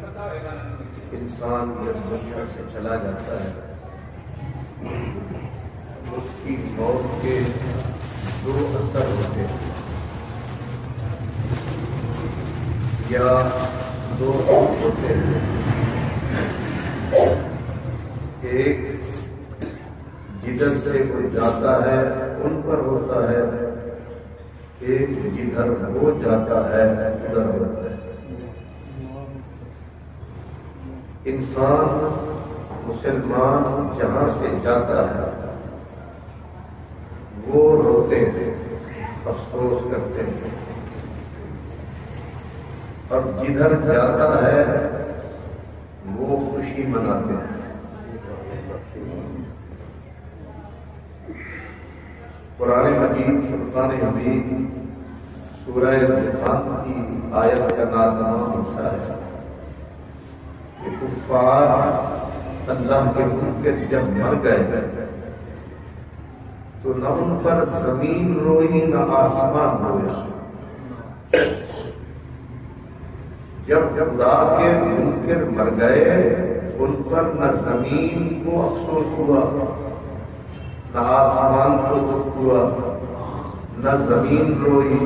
انسان جب دنیا سے چلا جاتا ہے اس کی موت کے دو اثر ہوتے ہیں یا دو ہوتے ہیں. ایک جدھر سے کوئی جاتا ہے ان پر ہوتا ہے، ایک جدھر وہ جاتا ہے ادھر ہوتا ہے. انسان مسلمان جہاں سے جاتا ہے وہ روتے ہیں، افسوس کرتے ہیں، اور جدھر جاتا ہے وہ خوشی مناتے ہیں. قرآن مجید فرقان حمید سورہ دخان کی آیت کا ناتمام حصہ ہے کہ کفار اللہ کے منکر جب مر گئے تو نہ ان پر زمین روئی نہ آسمان رویا. جب خدا کے منکر مر گئے ان پر نہ زمین کو افسوس ہوا نہ آسمان کو دکھ ہوا، نہ زمین روئی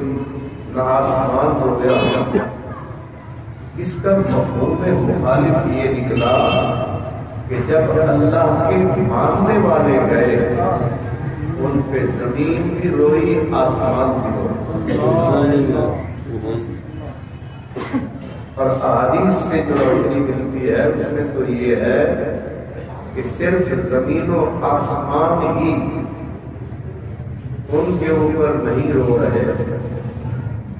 نہ آسمان رویا. اس کا مفہوم مخالف یہ نکلا کہ جب اللہ کے ماننے والے گئے ان پہ زمین بھی روئی آسمان بھی روئی. اور احادیث سے جو روشنی ملتی ہے اس میں تو یہ ہے کہ صرف زمین و آسمان ہی ان کے اوپر نہیں رو رہے.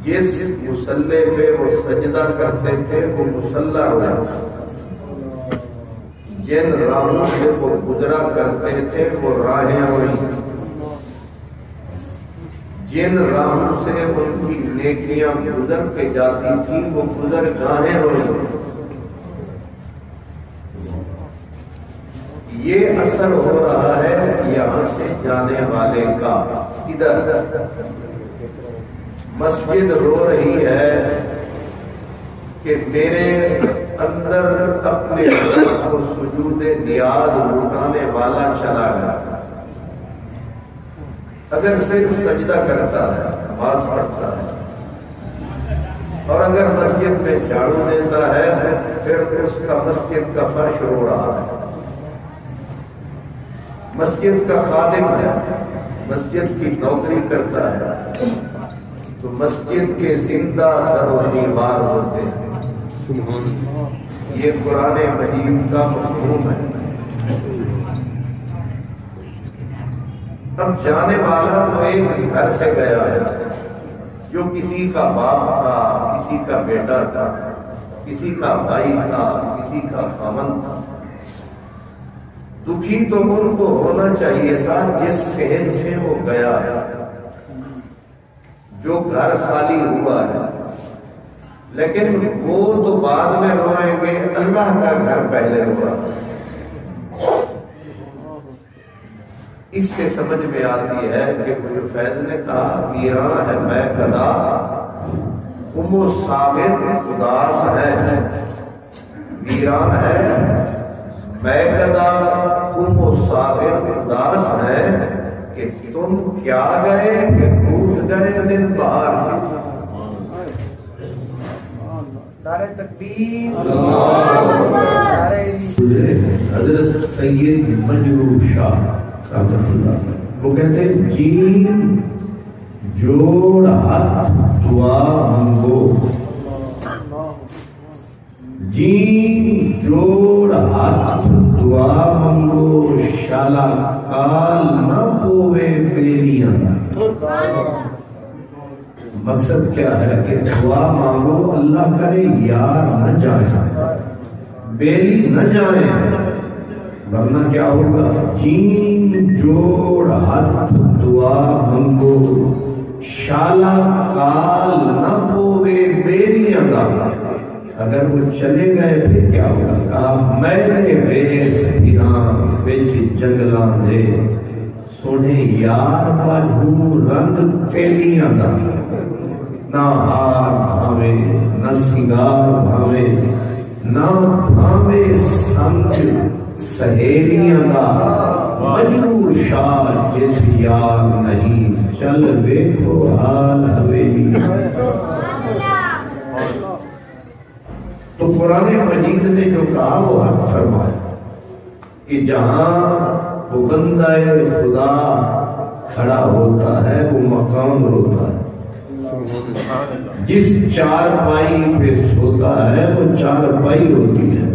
جس مصلے پہ وہ سجدہ کرتے تھے وہ مصلہ ہوا، جن راہوں سے وہ گزرا کرتے تھے وہ راہیں ہوئی، جن راہوں سے ان کی نیکیاں گزر کے جاتی تھیں وہ گزر گاہیں ہوئی. یہ اثر ہو رہا ہے یہاں سے جانے والے کا. ادھر مسجد رو رہی ہے کہ میرے اندر اپنے کو سجود نیاز لٹانے والا چلا گیا. اگر صرف سجدہ کرتا ہے، نماز پڑھتا ہے، اور اگر مسجد میں جھاڑو دیتا ہے پھر اس کا مسجد کا فرش رو رہا ہے، مسجد کا خادم ہے، مسجد کی نوکری کرتا ہے، تو مسجد کے زندہ در و دیوار ہوتے ہیں. یہ قرآن مجید کا مفہوم ہے. اب جانے والا تو ایک گھر سے گیا ہے جو کسی کا باپ تھا، کسی کا بیٹا تھا، کسی کا بھائی تھا، کسی کا خاوند تھا. دکھی تو ان کو ہونا چاہیے تھا جس صحن سے وہ گیا ہے، جو گھر خالی ہوا ہے. لیکن وہ تو بعد میں روئیں گے، اللہ کا گھر پہلے ہوا. اس سے سمجھ میں آتی ہے کہ فیض نے کہا ویراں ہے میں گدا خم و صابر اداس ہے. ویران ہے میں گدا خم و صابر اداس ہے کہ تم کیا گئے کہ ٹوٹ گئے دن بہار. نعرہ تکبیر. حضرت سید مجروح شاہ رحمت اللہ وہ کہتے ہیں جیم جوڑ ہاتھ دعا منگو، جیم جوڑ ہاتھ دعا منگو، شالا کال نہ پوے فیریاں. مقصد کیا ہے کہ دعا مانگو اللہ کرے یار نہ جائے، بیلی نہ جائیں، ورنہ کیا ہوگا. جین جوڑ ہاتھ دعا منگو، شالا کال نہ پوے بیلیاں دا. اگر وہ چلے گئے پھر کیا ہوگا. کہا میرے بیس پیراں بچ جنگلاں دے سونے یار باجھوں رنگ تیلیاں دا. نہ ہار بھاوے نہ سنگار بھاوے نہ بھاوے سنگ سہیلیاں دا مجرور شاہ جس یار نہیں چل ویکھو حال حویلی۔ تو قرآن مجید نے جو کہا وہ حق فرمایا کہ جہاں وہ بندہ خدا کھڑا ہوتا ہے وہ مقام روتا ہے، جس چار پائی پہ سوتا ہے وہ چار پائی روتی ہے۔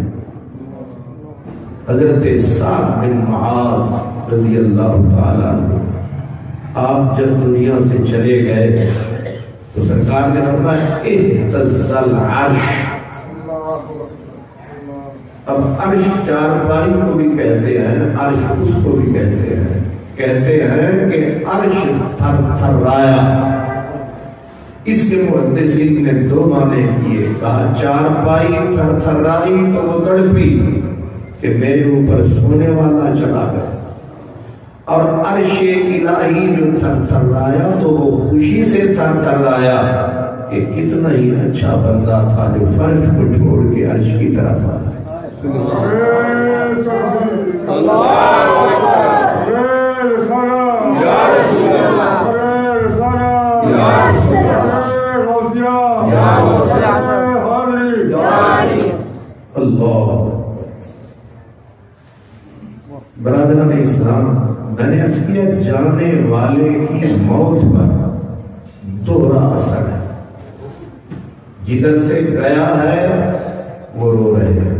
حضرت سعد بن معاذ رضی اللہ تعالیٰ عنہ آپ جب دنیا سے چلے گئے تو سرکار نے فرمایا اہتز العرش۔ اب عرش چار پائی کو بھی کہتے ہیں، عرش اس کو بھی کہتے ہیں کہ عرش تھر تھرایا۔ اس کے محدثین نے دو معنی کیے، کہا چار پائی تھر تھرائی تو وہ تڑپی کہ میرے اوپر سونے والا چلا گیا، اور عرش الہی جو تھر تھرایا تو وہ خوشی سے تھر تھرایا کہ کتنا ہی اچھا بندہ تھا جو فرش کو چھوڑ کے عرش کی طرف آیا۔ اللہ برادران اسلام، میں نے عرض کیا جانے والے کی موت پر دوہرا اثر ہے، جدھر سے گیا ہے وہ رو رہے ہیں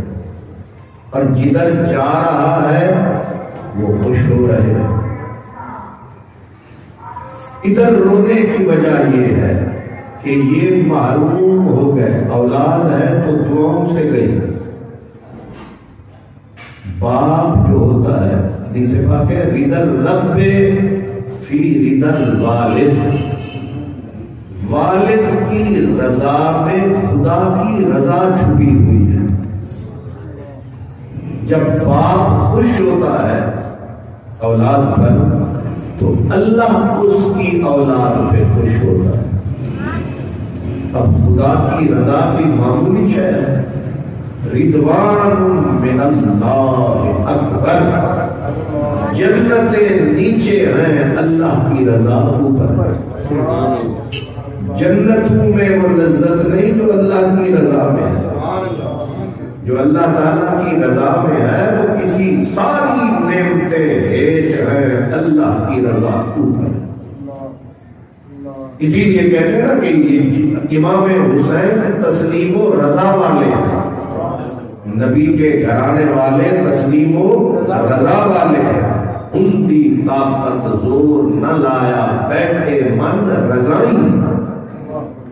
اور جدھر جا رہا ہے وہ خوش ہو رہے ہیں۔ ادھر رونے کی وجہ یہ ہے کہ یہ محروم ہو گئے، اولاد ہے تو دعاؤں سے گئی۔ باپ جو ہوتا ہے، حدیث پاک ہے رضا الرب فی رضا الوالد، والد کی رضا میں خدا کی رضا چھپی ہوئی ہے۔ جب باپ خوش ہوتا ہے اولاد پر تو اللہ اس کی اولاد پہ خوش ہوتا ہے۔ اب خدا کی رضا بھی معمولی شے ہے، رضوان من اللہ اکبر، جنتیں نیچے ہیں اللہ کی رضا اوپر۔ جنتوں میں وہ لذت نہیں جو اللہ کی رضا میں ہے، جو اللہ تعالیٰ کی رضا میں ہے وہ کسی ساری نعمتیں ہیج ہیں اللہ کی رضا اوپر۔ اسی لیے کہتے ہیں نا کہ امام حسین تسلیم و رضا والے ہیں، نبی کے گھرانے والے تسلیم و رضا والے ہیں۔ ان کی طاقت زور نہ لایا بیٹھے من رضائی،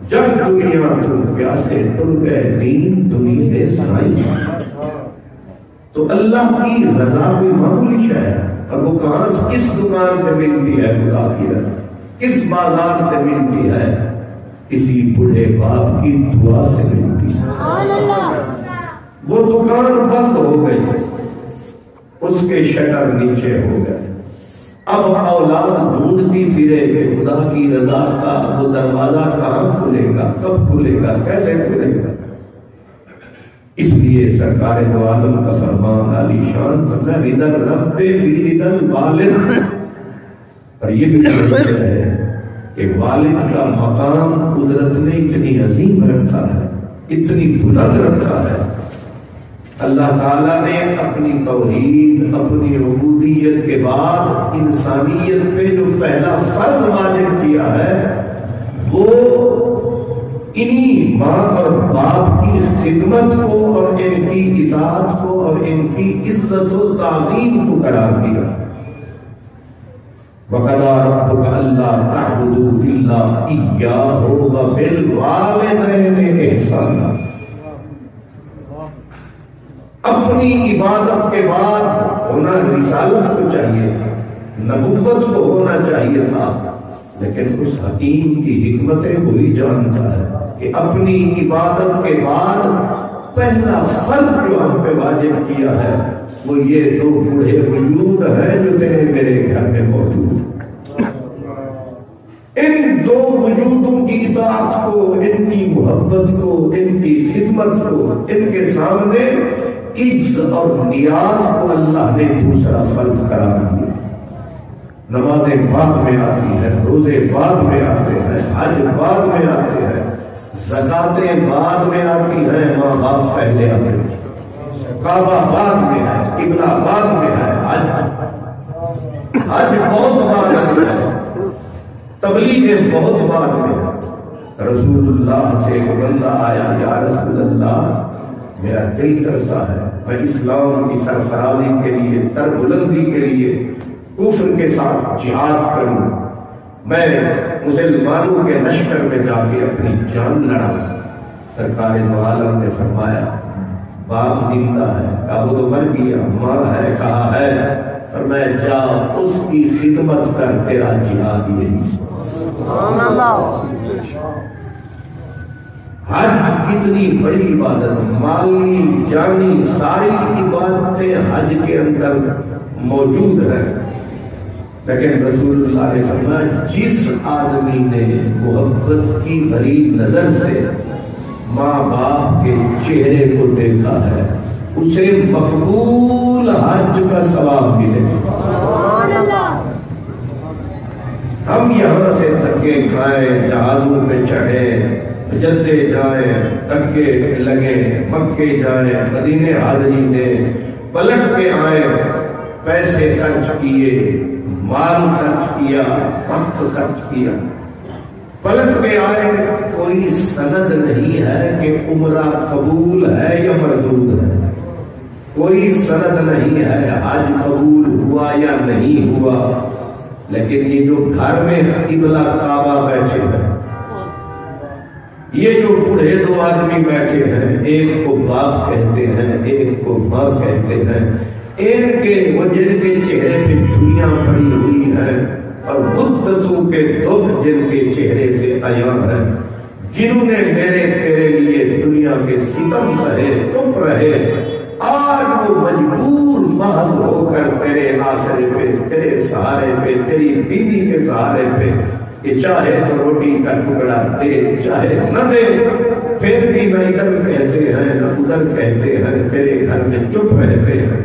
جب دنیا تو پیاسے ٹر گئے دین دنیا دے سائی۔ تو اللہ کی رضا بھی معمولی شے ہے، اور وہ کہاں کس دکان سے ملتی ہے خدا کی رضا، کس بازار سے ملتی ہے؟ کسی بوڑھے باپ کی دعا سے ملتی ہے۔ وہ دکان بند ہو گئی، اس کے شٹر نیچے ہو گئے، اب اولاد ڈھونڈتی پھرے کہ خدا کی رضا کا وہ دروازہ کہاں کھلے گا، کب کھلے گا، کیسے کھلے گا۔ اس لیے سرکار دو عالم کا فرمان عالی شان فرمایا رضا الرب فی رضا الوالد۔ اور یہ بھی ضرورت ہے کہ والد کا مقام قدرت نے اتنی عظیم رکھا ہے، اتنی بلند رکھا ہے۔ اللہ تعالیٰ نے اپنی توحید، اپنی عبودیت کے بعد انسانیت پہ جو پہلا فرض واجب کیا ہے وہ انہی ماں اور باپ کی خدمت کو اور ان کی اطاعت کو اور ان کی عزت و تعظیم کو قرار دیا۔ وَقَضَىٰ رَبُّكَ أَلَّا تَعْبُدُوا إِلَّا إِيَّاهُ وَبِالْوَالِدَيْنِ إِحْسَانًا۔ اپنی عبادت کے بعد ہونا رسالت کو چاہیے تھا، نبوت کو ہونا چاہیے تھا، لیکن اس حکیم کی حکمتیں وہی جانتا ہے کہ اپنی عبادت کے بعد پہلا فرض جو ہم پہ واجب کیا ہے وہ یہ دو بوڑھے وجود ہیں جو تیرے میرے گھر میں موجود ہیں۔ ان دو وجودوں کی اطاعت کو، ان کی محبت کو، ان کی خدمت کو، ان کے سامنے عجز اور نیاز کو اللہ نے دوسرا فرض قرار دیا۔ نمازیں بعد میں آتی ہیں، روزے بعد میں آتے ہیں، حج بعد میں آتے ہیں، زکاتیں بعد میں آتی ہیں، ماں باپ پہلے آتے ہیں، کعبہ بعد میں ہے، قبلہ بعد میں ہے، حج بہت بعد میں ہے، تبلیغیں بہت بعد میں ہے۔ رسول اللہ سے ایک بندہ آیا، یا رسول اللہ میرا دل کرتا ہے میں اسلام کی سرفرازی کے لیے، سر بلندی کے لیے کفر کے ساتھ جہاد کروں، میں مسلمانوں کے لشکر میں جا کے اپنی جان لڑاؤں۔ سرکار دو عالم نے فرمایا باپ زندہ ہے، کہا وہ تو مر گیا، ماں ہے، کہا ہے، فرمایا جا اس کی خدمت کر، تیرا جہاد یہی۔ حج کتنی بڑی عبادت، مالی جانی ساری عبادتیں حج کے اندر موجود ہیں، لیکن رسول اللہ نے فرمایا جس آدمی نے محبت کی غریب نظر سے ماں باپ کے چہرے کو دیکھا ہے اسے مقبول حج کا ثواب ملے گا۔ ہم یہاں سے دھکے کھائیں، جہازوں پہ چڑھیں، جدے جائیں، دھکے لگیں، مکے جائیں، مدینے حاضری دیں، پلٹ کے آئیں، پیسے خرچ کیے، مال خرچ کیا، وقت خرچ کیا، پلٹ کے آئے، کوئی سند نہیں ہے کہ عمرہ قبول ہے یا مردود ہے، کوئی سند نہیں ہے حج قبول ہوا یا نہیں ہوا، لیکن یہ جو گھر میں قبلہ کعبہ بیٹھے ہیں، یہ جو بوڑھے دو آدمی بیٹھے ہیں، ایک کو باپ کہتے ہیں، ایک کو ماں کہتے ہیں، ان کے وہ جن کے چہرے پہ جھریاں پڑی ہوئی ہیں اور مدتوں کے دکھ جن کے چہرے سے عیاں ہیں، جنہوں نے میرے تیرے لیے دنیا کے ستم سہے، چپ رہے، آج وہ مجبور محض ہو کر تیرے آسرے پہ، تیرے سہارے پہ، تیری بیوی کے سہارے پہ، کہ چاہے تو روٹی کا ٹکڑا دے، چاہے نہ دے، پھر بھی نہ ادھر کہتے ہیں نہ ادھر کہتے ہیں، تیرے گھر میں چپ رہتے ہیں،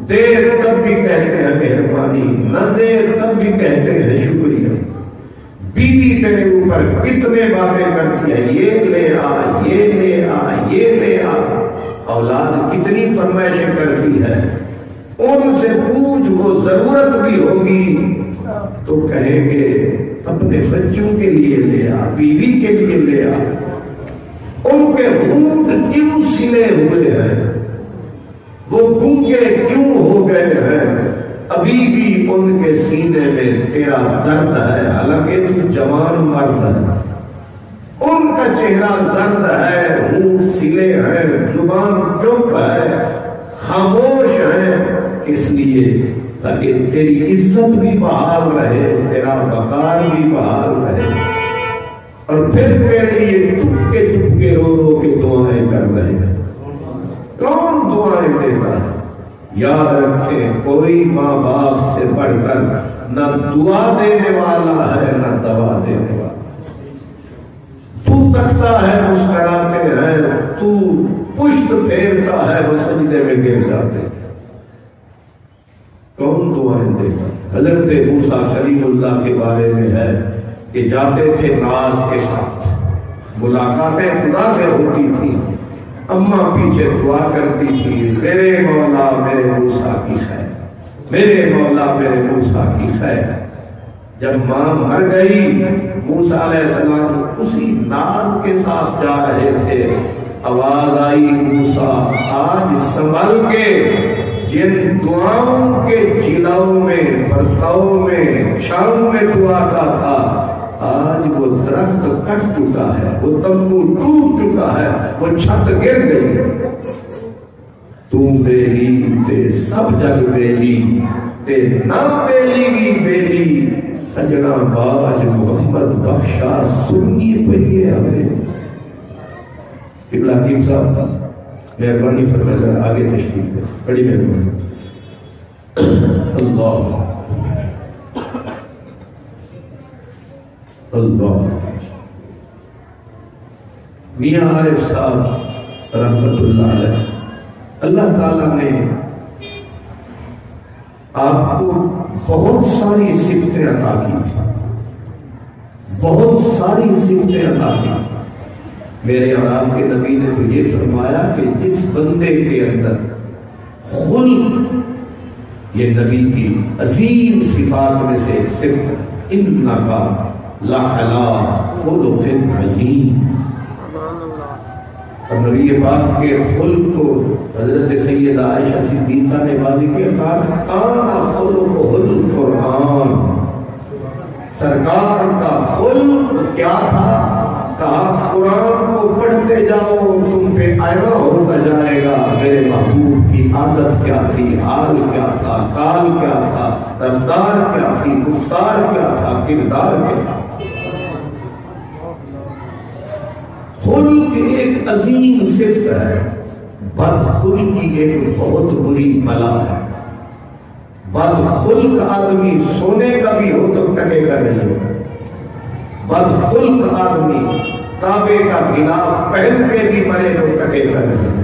دے تب بھی کہتے ہیں مہربانی، نہ دے تب بھی کہتے ہیں شکریہ، بیوی تیرے اوپر کتنے باتیں کرتی ہے، یہ لے آ، یہ لے آ، یہ لے آ، اولاد کتنی فرمائشیں کرتی ہے، ان سے پوچھ وہ ضرورت بھی ہوگی تو کہیں گے اپنے بچوں کے لیے لے آ، بیوی کے لیے لے آ، ان کے ہونٹ کیوں سلے ہوئے ہیں، وہ گونگے کیوں ہو گئے ہیں، ابھی بھی ان کے سینے میں تیرا درد ہے، حالانکہ تو جوان مرد ہے، ان کا چہرہ زرد ہے، ہونٹ سلے ہیں، زبان چپ ہے، خاموش ہے، اس لیے تاکہ تیری عزت بھی بحال رہے، تیرا وقار بھی بحال رہے، اور پھر تیرے لیے چپ کے رو رو کے دعائیں کر رہے ہیں۔ کون دعائیں دیتا ہے؟ یاد رکھیں کوئی ماں باپ سے بڑھ کر نہ دعا دینے والا ہے نہ دوا دینے والا، تو تکتا ہے مسکراتے ہیں، تو پشت پھیرتا ہے وہ سجدے میں گر جاتے ہیں، کون دعائیں دیتا؟ حضرت موسیٰ کلیم اللہ کے بارے میں ہے کہ جاتے تھے ناز کے ساتھ، ملاقاتیں خدا سے ہوتی تھی، اماں پیچھے دعا کرتی تھی، میرے مولا میرے موسیٰ کی خیر، میرے مولا میرے موسیٰ کی خیر۔ جب ماں مر گئی، موسیٰ علیہ السلام اسی ناز کے ساتھ جا رہے تھے، آواز آئی موسیٰ آج سنبھل کے، جن دعاؤں کے جلاؤں میں، برتاؤں میں، چھاؤں میں تو آتا تھا، آج وہ درخت کٹ چکا ہے، وہ تمبو ٹوٹ چکا ہے، وہ چھت گر گئی، تو بیلی تے سب جگ بیلی تے نہ بیلی بھی بیلی، سجنا باج محمد بخشا سنیے پہیے ہمیں۔ قبلہ حکیم صاحب مہربانی فرمائے ذرا آگے تشریف ہے، بڑی مہربانی۔ اللہ اللہ میاں عارف صاحب رحمت اللہ علیہ، اللہ تعالیٰ نے آپ کو بہت ساری صفتیں عطا کی تھی، بہت ساری صفتیں عطا کی تھی۔ میرے اور آپ کے نبی نے تو یہ فرمایا کہ جس بندے کے اندر خلق، یہ نبی کی عظیم صفات میں سے ایک صفت ہے، انکا لعلی خلق عظیم۔ اور نبی پاک کے خلق کو حضرت سیدہ عائشہ صدیقہ نے واضح کیا، کان خلقہ القرآن، سرکار کا خلق کیا تھا؟ کہا قرآن کو پڑھتے جاؤ تم پہ آیا ہوتا جائے گا میرے محبوب کی عادت کیا تھی، حال کیا تھا، قال کیا تھا، رفتار کیا تھی، گفتار کیا تھا، کردار کیا تھا۔ خلق ایک عظیم صفت ہے، بد خلقی ایک بہت بری بلا ہے۔ بد خلق آدمی سونے کا بھی ہو تو ٹکے کا نہیں ہوتا، بد خلق آدمی کعبے کا غلاف پہن کے بھی مرے تو ٹکے کا نہیں ہوتا،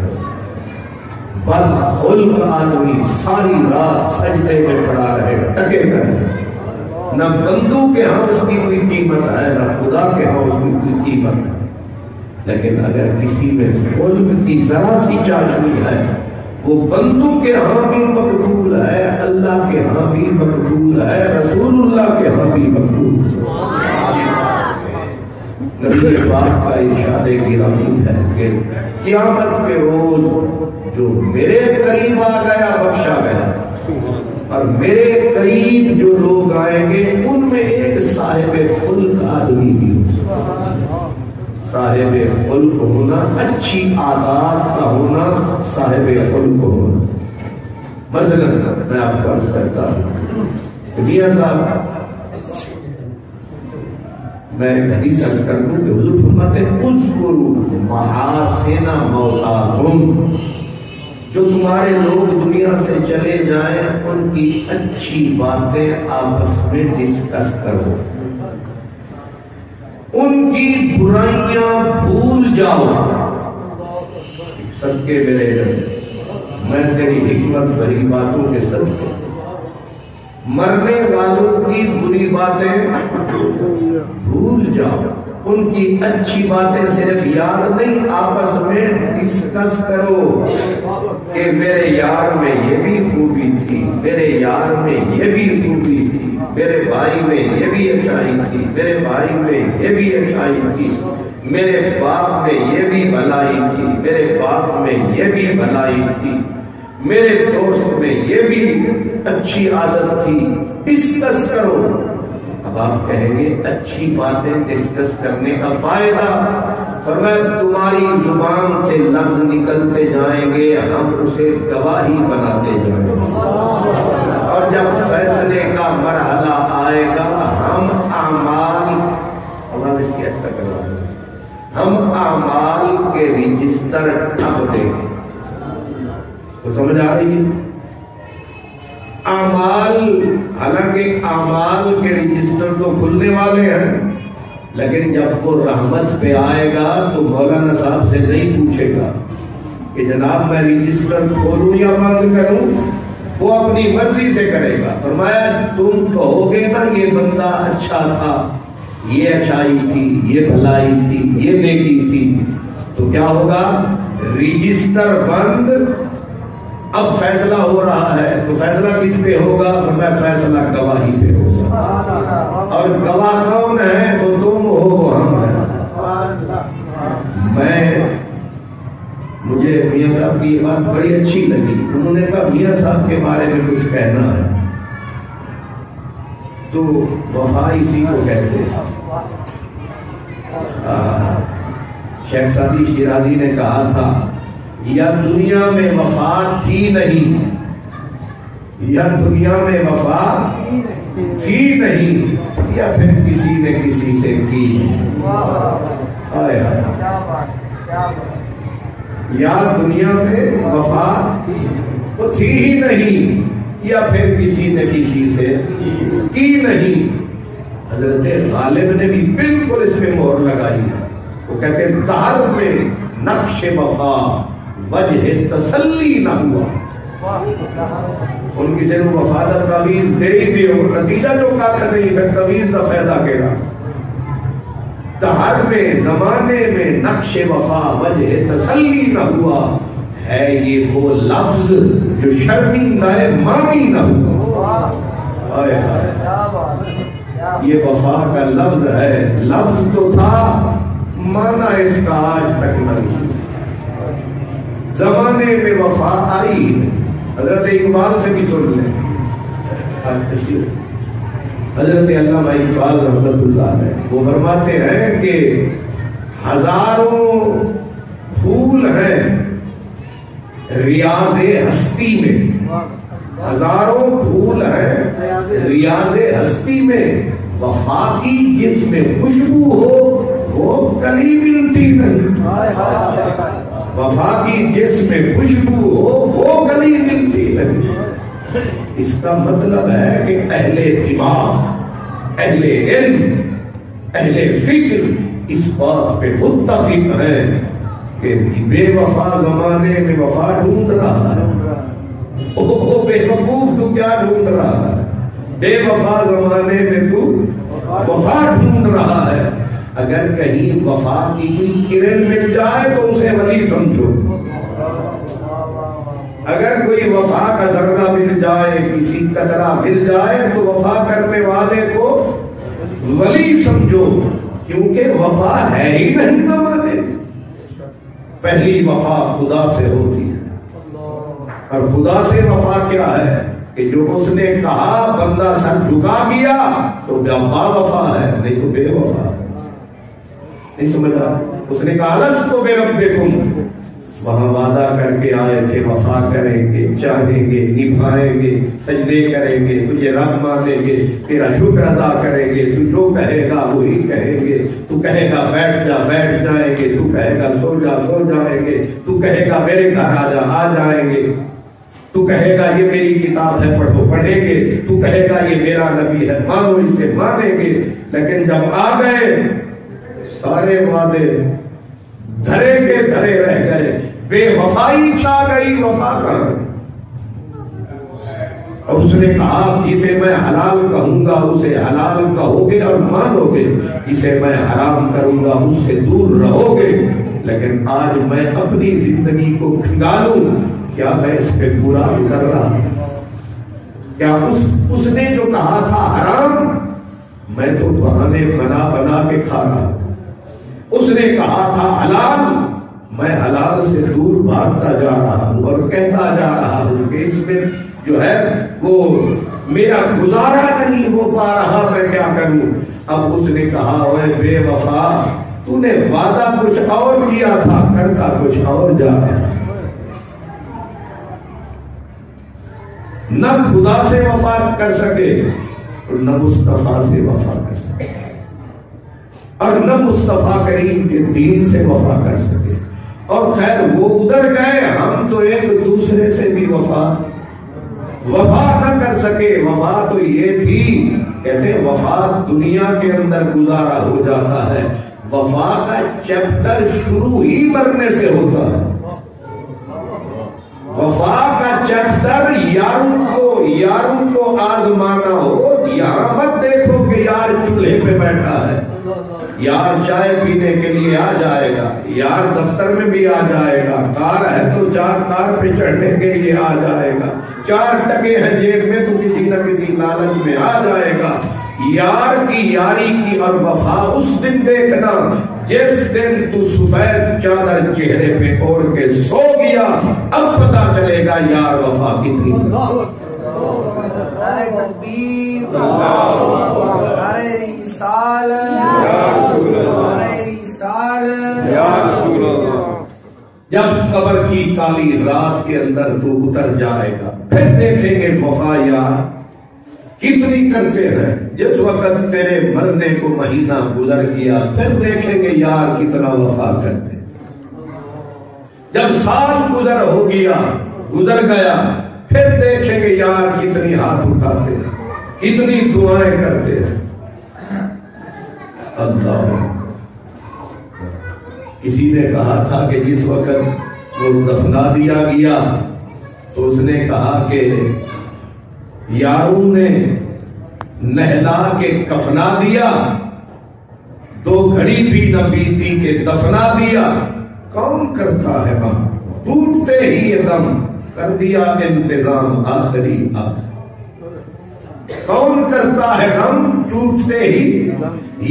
بد خلق آدمی ساری رات سجدے میں پڑا رہے ٹکے کا نہیں، نہ بندوں کے ہاں اس کی کوئی قیمت ہے، نہ خدا کے ہاں اس کی کوئی قیمت ہے۔ لیکن اگر کسی میں خلق کی ذرا سی چاشنی ہے، وہ بندوں کے ہاں بھی مقبول ہے، اللہ کے ہاں بھی مقبول ہے، رسول اللہ کے ہاں بھی مقبول ہے۔ نبی پاک کا ارشاد گرامی ہے کہ قیامت کے روز جو میرے قریب آ گیا بخشا گیا، اور میرے قریب جو لوگ آئیں گے ان میں ایک صاحب خلق آدمی بھی ہو۔ صاحب خلق ہونا، اچھی عادات کا ہونا، صاحب خلق ہونا۔ مثلا میں آپ کو عرض کرتا ہوں، میاں صاحب میں ایک حدیث عرض کر دوں کہ حضور فرماتے ہیں اذکروا محاسن موتاکم، جو تمہارے لوگ دنیا سے چلے جائیں ان کی اچھی باتیں آپس میں ڈسکس کرو، ان کی برائیاں بھول جاؤ۔ صدقے میرے رب، میں تیری حکمت بھری باتوں کے صدقے مرنے والوں کی بری باتیں بھول جاؤ، ان کی اچھی باتیں صرف یاد نہیں، آپس میں ڈسکس کرو کہ میرے یار میں یہ بھی خوبی تھی، میرے یار میں یہ بھی خوبی تھی، میرے بھائی میں یہ بھی اچھائی تھی، میرے بھائی میں یہ بھی اچھائی تھی، میرے باپ میں یہ بھی بھلائی تھی، میرے باپ میں یہ بھی بھلائی تھی، میرے دوست میں یہ بھی اچھی عادت تھی، ڈسکس کرو۔ اب آپ کہیں گے اچھی باتیں ڈسکس کرنے کا فائدہ؟ فرمایا تمہاری زبان سے لفظ نکلتے جائیں گے، ہم اسے گواہی بناتے جائیں گے، اور جب فیصلے کا مرحلہ آئے گا ہم اعمال، اللہ اس کی ایسا کروا دیں، ہم اعمال کے رجسٹر ٹھپ دیں گے۔ تو سمجھ آ رہی ہے؟ اعمال، حالانکہ اعمال کے رجسٹر تو کھلنے والے ہیں، لیکن جب وہ رحمت پہ آئے گا تو مولانا صاحب سے نہیں پوچھے گا کہ جناب میں رجسٹر کھولوں یا بند کروں، وہ اپنی مرضی سے کرے گا۔ فرمایا تم کہو گے نا یہ بندہ اچھا تھا، یہ اچھائی تھی، یہ بھلائی تھی، یہ نیکی تھی، تو کیا ہوگا؟ رجسٹر بند، اب فیصلہ ہو رہا ہے، تو فیصلہ کس پہ ہوگا؟ فرمایا فیصلہ گواہی پہ ہوگا، اور گواہ کون ہے؟ وہ تم ہو، وہ ہم ہیں۔ مجھے میاں صاحب کی یہ بات بڑی اچھی لگی، انہوں نے کہا میاں صاحب کے بارے میں کچھ کہنا ہے تو وفا اسی کو کہتے ہیں۔ شیخ سعدی شیرازی نے کہا تھا یا دنیا میں وفا تھی نہیں، یا دنیا میں وفا تھی نہیں، یا پھر کسی نے کسی سے کی نہیں۔ یا دنیا میں وفا تو تھی ہی نہیں، یا پھر کسی نے کسی سے کی نہیں۔ حضرت غالب نے بھی بالکل اس میں مہر لگائی ہے. وہ کہتے ہیں دہر میں نقش وفا وجہ تسلی نہ ہوا. ان کسی نے وفا دا تعویذ دے ہی دے اور نتیجہ جو کاکھ نہیں پھر تعویذ دا فائدہ کیڑا. دہر میں زمانے میں نقش وفا وجہ تسلی نہ ہوا ہے یہ وہ لفظ جو شرمندہ مانی نہ ہوا. آئے آئے یہ وفا کا لفظ ہے. لفظ تو تھا مانا اس کا آج تک نہیں. زمانے میں وفا آئی. حضرت اقبال سے بھی سن لیں. حضرت علامہ اقبال رحمت اللہ علیہ وہ فرماتے ہیں کہ ہزاروں پھول ہیں ریاض ہستی میں. ہزاروں پھول ہیں ریاض ہستی میں وفا کی جس میں خوشبو ہو وہ کلی ملتی نہیں. وفا کی جس میں خوشبو ہو وہ کلی ملتی نہیں. اس کا مطلب ہے کہ اہل دماغ اہل علم اہل فکر اس بات پہ متفق ہیں کہ بے وفا زمانے میں وفا ڈھونڈ رہا ہے. او بے وقوف تو کیا ڈھونڈ رہا ہے؟ بے وفا زمانے میں تو وفا ڈھونڈ رہا ہے. اگر کہیں وفا کی کوئی کرن مل جائے تو اسے ولی سمجھو. اگر کوئی وفا کا ذرہ مل جائے کسی قطرہ مل جائے تو وفا کرنے والے کو ولی سمجھو. کیونکہ وفا ہے ہی نہیں زمانے. پہلی وفا خدا سے ہوتی ہے اور خدا سے وفا کیا ہے کہ جو اس نے کہا بندہ سر جھکا گیا تو با وفا ہے نہیں تو بے وفا. نہیں سمجھا؟ اس نے کہا لست بے ربکم وہاں وعدہ کر کے آئے تھے وفا کریں گے چاہیں گے نبھائیں گے سجدے کریں گے تجھے رب مانیں گے تیرا شکر ادا کریں گے. تو جو کہے گا وہی کہیں گے. تو کہے گا بیٹھ جا بیٹھ جائیں گے. تو کہے گا سو جا سو جائیں گے. تو کہے گا میرے گھر آ جا آ جائیں گے. تو کہے گا یہ میری کتاب ہے پڑھو پڑھیں گے. تو کہے گا یہ میرا نبی ہے مانو اسے مانیں گے. لیکن جب آ گئے سارے وعدے دھرے کے دھرے رہ گئے. بے وفائی چھا گئی. وفا کہاں؟ اور اس نے کہا جسے میں حلال کہوں گا اسے حلال کہو گے اور مانو گے. جسے میں حرام کروں گا اس سے دور رہو گے. لیکن آج میں اپنی زندگی کو کھنگالوں کیا میں اس پہ پورا اتر رہا؟ کیا اس نے جو کہا تھا حرام میں تو بہانے بنا بنا کے کھا رہا. اس نے کہا تھا حلال میں حلال سے دور بھاگتا جا رہا ہوں اور کہتا جا رہا ہوں کہ اس میں جو ہے وہ میرا گزارا نہیں ہو پا رہا میں کیا کروں. اب اس نے کہا اوے بے وفا تو نے وعدہ کچھ اور کیا تھا کرتا کچھ اور جا رہا. نہ خدا سے وفا کر سکے اور نہ مصطفیٰ سے وفا کر سکے اور نہ مصطفیٰ کریم کے دین سے وفا کر سکے. اور خیر وہ ادھر گئے ہم تو ایک دوسرے سے بھی وفا نہ کر سکے. وفا تو یہ تھی کہتے ہیں وفا دنیا کے اندر گزارا ہو جاتا ہے. وفا کا چیپٹر شروع ہی مرنے سے ہوتا ہے. وفا کا چیپٹر یاروں کو آزمانا ہو. یہاں مت دیکھو کہ یار چولہے پہ بیٹھا ہے. یار چائے پینے کے لیے آ جائے گا. یار دفتر میں بھی آ جائے گا. کار ہے تو 4 کار پہ چڑھنے کے لیے آ جائے گا. 4 ٹکے ہیں جیب میں تو کسی نہ کسی لالچ میں آ جائے گا. یار کی یاری کی اور وفا اس دن دیکھنا جس دن تو سفید چادر چہرے پہ اوڑھ کے سو گیا. اب پتا چلے گا یار وفا کتنی. جب قبر کی کالی رات کے اندر تو اتر جائے گا پھر دیکھیں گے وفا یار کتنی کرتے ہیں. جس وقت تیرے مرنے کو مہینہ گزر گیا پھر دیکھیں گے یار کتنا وفا کرتے. جب سال گزر گیا پھر دیکھیں گے یار کتنی ہاتھ اٹھاتے ہیں کتنی دعائیں کرتے ہیں. اللہ کسی نے کہا تھا کہ جس وقت وہ دفنا دیا گیا تو اس نے کہا کہ یاروں نے نہلا کے کفنا دیا، 2 گھڑی بھی نہ بیتی کہ دفنا دیا۔ کون کرتا ہے غم ٹوٹتے ہی یہ دم، کر دیا انتظام آخری کون کرتا ہے غم ٹوٹتے ہی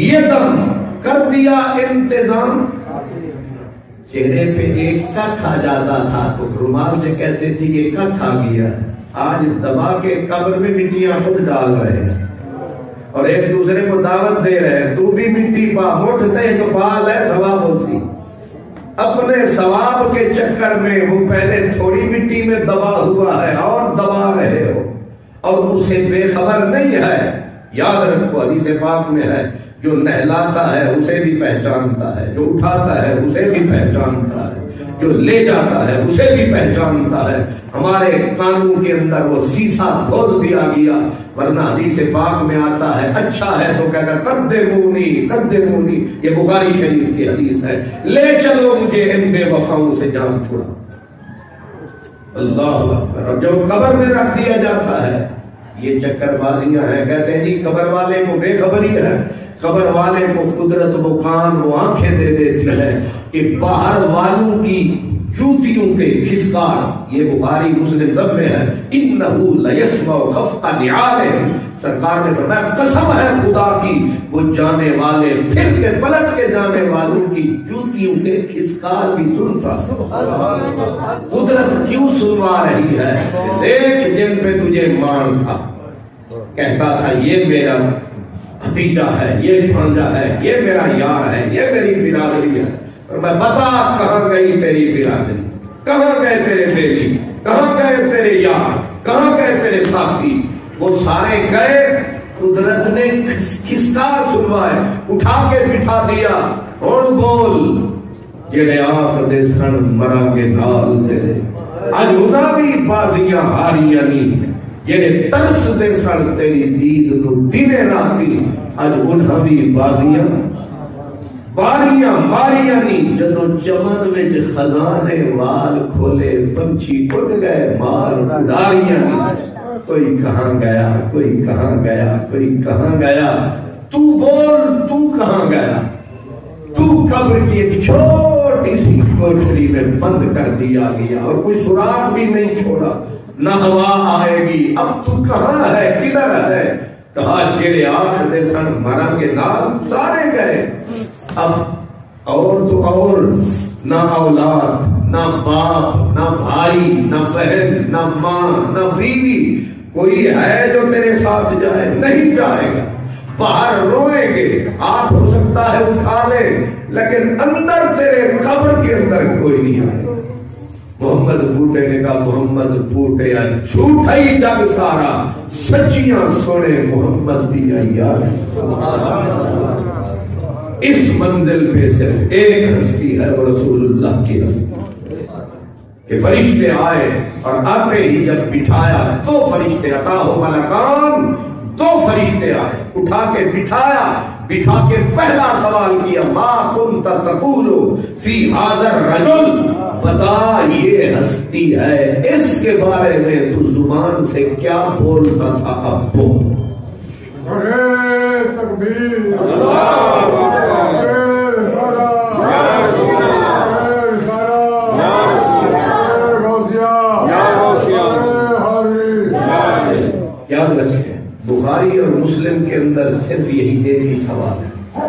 یہ دم، کر دیا انتظام۔ چہرے پہ ایک ککھ آ جاتا تھا تو رومال سے کہتے تھے یہ ککھ آ گیا، آج دبا کے قبر میں مٹیاں خود ڈال رہے ہیں اور ایک دوسرے کو دعوت دے رہے ہیں، تو بھی مٹی پا، مٹھتے جو پال ہے ثواب ہوسی۔ اپنے ثواب کے چکر میں وہ پہلے تھوڑی مٹی میں دبا ہوا ہے اور دبا رہے ہو اور اسے بے خبر نہیں ہے۔ یاد رکھو حدیث پاک میں ہے جو نہلاتا ہے اسے بھی پہچانتا ہے، جو اٹھاتا ہے اسے بھی پہچانتا ہے، جو لے جاتا ہے اسے بھی پہچانتا ہے۔ ہمارے قانون کے اندر وہ سیسا کھول دیا گیا، ورنہ حدیث پاک میں آتا ہے اچھا ہے تو کہتا قدمونی قدمونی، یہ بخاری شریف کی حدیث ہے، لے چلو مجھے ان بے وفاؤں سے جان چھڑا۔ اللہ اکبر۔ اور جو قبر میں رکھ دیا جاتا ہے یہ چکر بازیاں ہیں، کہتے ہیں جی قبر والے کو بے خبری ہے، قبر والے کو قدرت وہ کان وہ آنکھیں دے دیتی ہے کہ باہر والوں کی جوتیوں کے کھسکار، یہ بخاری مسلم سب میں ہے، انہو لیسمع خفق نعالہم، سرکار نے فرمایا قسم ہے خدا کی وہ جانے والے پھر کے پلٹ کے جانے والوں کی جوتیوں کے کھسکار بھی سنتا۔ قدرت کیوں سنوا رہی ہے؟ دیکھ جن پہ تجھے مان تھا، کہتا تھا یہ میرا بھتیجا ہے، یہ بھانجا ہے، یہ میرا یار ہے، یہ میری برادری ہے، اور میں بتا کہاں گئی تیری برادری، کہاں گئے تیرے بیلی، کہاں گئے تیرے یار، کہاں گئے تیرے ساتھی؟ وہ سارے گئے، قدرت نے کھسکار سنوائے، اٹھا کے بٹھا دیا۔ اور بول جڑے آخ دے سن مرا گے نال تیرے، اج انہاں بھی بازیاں ہاریاں نہیں، جڑے ترس دے سن تیری دید نو دنے راتی، اج انہاں بھی بازیاں باریاں ماریاں نہیں۔ جدو چمن وچ خزانے وال کھولے پنچھی اڑ گئے مار اڈاریاں نہیں۔ کوئی کہاں گیا، کوئی کہاں گیا، کوئی کہاں گیا، تو بول تو کہاں گیا؟ تو قبر کی ایک چھوٹی سی کوٹھری میں بند کر دیا گیا اور کوئی سراغ بھی نہیں چھوڑا، نہ ہوا آئے گی، اب تو کہاں ہے، کدھر ہے؟ کہا جڑے آنکھ دے سن مرا کے نال سارے گئے، اب اور تو اور، نہ اولاد، نہ باپ، نہ بھائی، نہ بہن، نہ ماں، نہ بیوی، کوئی ہے جو تیرے ساتھ جائے؟ نہیں جائے گا۔ باہر روئیں گے، ہاتھ ہو سکتا ہے اٹھا لے، لیکن اندر تیرے قبر کے اندر کوئی نہیں آئے گا۔ محمد بوٹے نے کہا محمد بوٹے جھوٹا ہی جگ سارا، سچیاں سونے محمد دیا یار۔ اس منزل پہ صرف ایک ہستی ہے، وہ رسول اللہ کی ہستی، کہ فرشتے آئے اور آتے ہی جب بٹھایا دو فرشتے، عطا ہو ملکان، دو فرشتے آئے، اٹھا کے بٹھایا، بٹھا کے پہلا سوال کیا ما کنت تقول فی ھذا الرجل، بتا یہ ہستی ہے، اس کے بارے میں تو زبان سے کیا بولتا تھا، اب بول۔ تکبیر، یاد رکھیں بخاری اور مسلم کے اندر صرف یہی ایک ہی سوال ہے،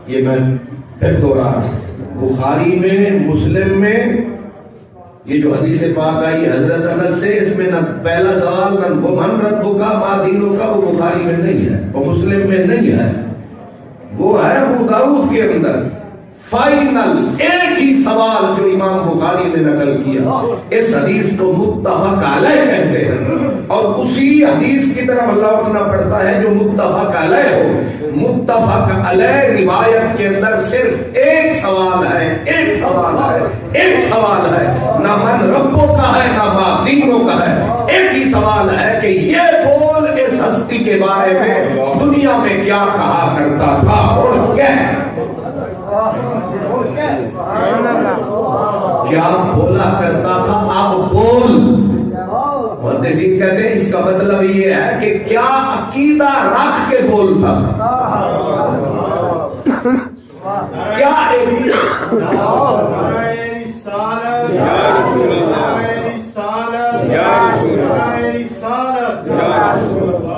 یہ میں پھر دوہرا رہا ہوں، بخاری میں مسلم میں یہ جو حدیث پاک آئی حضرت انس سے، اس میں نہ پہلا سوال نہ وہ من ربک کا ما دینک کا، وہ بخاری میں نہیں ہے، وہ مسلم میں نہیں ہے، وہ ہے ابو داؤد کے اندر فائنل ایک ہی سوال جو امام بخاری نے نقل کیا۔ اس حدیث کو متفق علیہ کہتے ہیں اور اسی حدیث کی طرف لوٹنا پڑتا ہے جو متفق علیہ ہو۔ متفق علیہ روایت کے اندر صرف ایک سوال ہے، ایک سوال ہے، ایک سوال ہے، نہ من ربوں کا ہے نہ ما دینوں کا ہے، ایک ہی سوال ہے کہ یہ بول اس ہستی ہستی کے بارے میں دنیا میں کیا کہا کرتا تھا اور کیا بولا کرتا تھا، اب بول۔ محدثین کہتے ہیں اس کا مطلب یہ ہے کہ کیا عقیدہ رکھ کے بولتا تھا، کیا